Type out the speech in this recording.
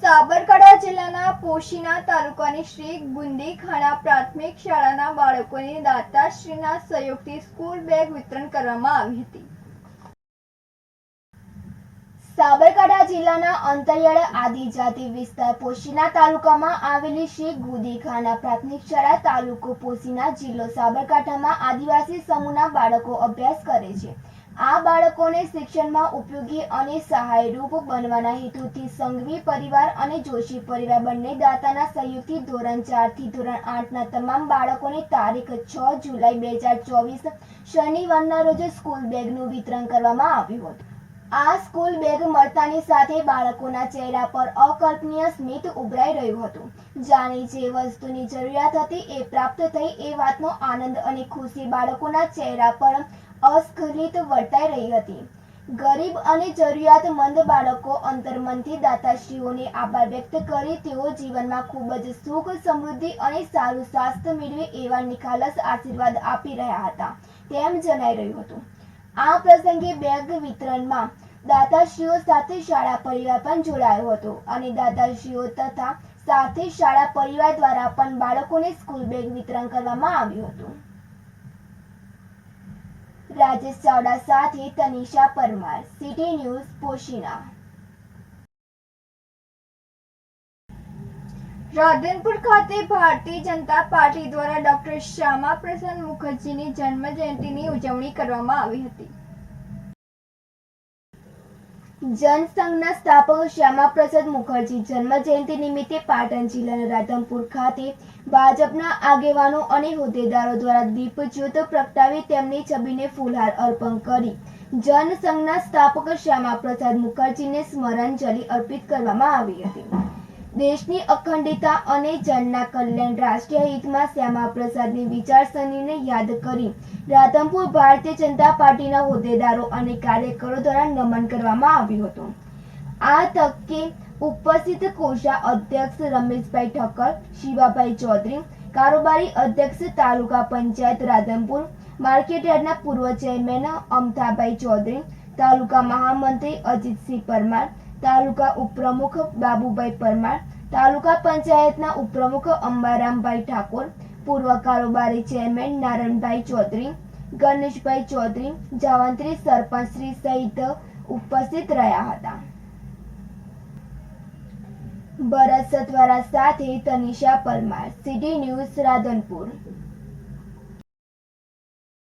સાબરકાંઠા જિલ્લાના પોશીના તાલુકાની શ્રી ગુંદીખાણા પ્રાથમિક શાળાના બાળકોને દાતાશ્રીના સહયોગથી સ્કૂલ બેગ વિતરણ કરવામાં આવી હતી. સાબરકાંઠા જિલ્લાના અંતરિયાળ આદિજાતિ વિસ્તાર પોશીના તાલુકામાં આવેલી શ્રી ગુંદીખાણા પ્રાથમિક શાળા તાલુકો પોશીના જિલ્લો સાબરકાંઠામાં આદિવાસી સમૂહના બાળકો અભ્યાસ કરે છે. આ બાળકોને શિક્ષણમાં ઉપયોગી અને સહાયરૂપ બનવાના હેતુથી સંઘવી પરિવાર અને જોશી પરિવાર બંને દાતાના સહયોગથી ધોરણ 4 થી ધોરણ 8ના તમામ બાળકોને તારીખ 6 જુલાઈ 2024 શનિવારના રોજ સ્કૂલ બેગનું વિતરણ કરવામાં આવ્યું હતું. આ સ્કૂલ બેગ મળતાની સાથે બાળકોના ચહેરા પર અકલ્પનીય સ્મિત ઉભરાઈ રહ્યું હતું. જાણે જે વસ્તુની જરૂરિયાત હતી એ પ્રાપ્ત થઈ એ વાતનો આનંદ અને ખુશી બાળકોના ચહેરા પર અસ્ખલિત વર્તાઈ રહી હતી. ગરીબ અને જરૂરિયાતમંદ બાળકો અંતર્મનથી દાતાશ્રીઓને આભાર વ્યક્ત કરી તેઓ જીવનમાં ખૂબ જ સુખ સમૃદ્ધિ અને સારું સ્વાસ્થ્ય મેળવે એવા નિખાલસ આશીર્વાદ આપી રહ્યા હતા તેમ જણાઈ રહ્યું હતું. આ પ્રસંગે બેગ વિતરણમાં દાતાશ્રીઓ સાથે શાળા પરિવાર પણ જોડાયો હતો અને દાતાશ્રીઓ તથા સાથે શાળા પરિવાર દ્વારા પણ બાળકોને સ્કૂલ બેગ વિતરણ કરવામાં આવ્યું હતું. રાજેશ ચાવડા સાથે તનિષા પરમાર, સિટી ન્યૂઝ, પોશીના. રાધનપુર ખાતે ભારતીય જનતા પાર્ટી દ્વારા ડોક્ટર શ્યામા પ્રસાદ મુખર્જીની જન્મ જયંતિની ઉજવણી કરવામાં આવી હતી. જનસંઘના સ્થાપક શ્યામા પ્રસાદ મુખર્જી જન્મ જયંતિ નિમિત્તે પાટણ જિલ્લાના રાધનપુર ખાતે ભાજપના આગેવાનો અને હોદ્દેદારો દ્વારા દીપ જ્યોત પ્રગટાવી તેમની છબીને ફૂલહાર અર્પણ કરી જનસંઘના સ્થાપક શ્યામા પ્રસાદ મુખર્જીને સ્મરણાંજલિ અર્પિત કરવામાં આવી હતી. દેશની અખંડિતતા અને જનના કલ્યાણ રાષ્ટ્રીય હિતમાં શ્યામા પ્રસાદની વિચારસરણીને યાદ કરી રાધનપુર ભારતીય જનતા પાર્ટીના હોદ્દેદારો અને કાર્યકરો દ્વારા નમન કરવામાં આવ્યું હતું. આ તકે ઉપસ્થિત કોષા અધ્યક્ષ રમેશભાઈ ઠક્કર, શિવાભાઈ ચૌધરી, કારોબારી અધ્યક્ષ તાલુકા પંચાયત રાધનપુર, માર્કેટયાર્ડના પૂર્વ ચેરમેન અમથાભાઈ ચૌધરી, તાલુકા મહામંત્રી અજીતસિંહ પરમાર, તાલુકા ઉપપ્રમુખ બાબુભાઈ પરમાર, તાલુકા પંચાયતના ઉપપ્રમુખ અંબારામભાઈ ઠાકોર, પૂર્વ કારોબારી ચેરમેન નારણભાઈ ચૌધરી, ગણેશભાઈ ચૌધરી, જાવંત્રી સરપંચશ્રી સહિત ઉપસ્થિત રહ્યા હતા. ભરત સતવારા સાથે તનિષા પરમાર, સિટી ન્યૂઝ, રાધનપુર.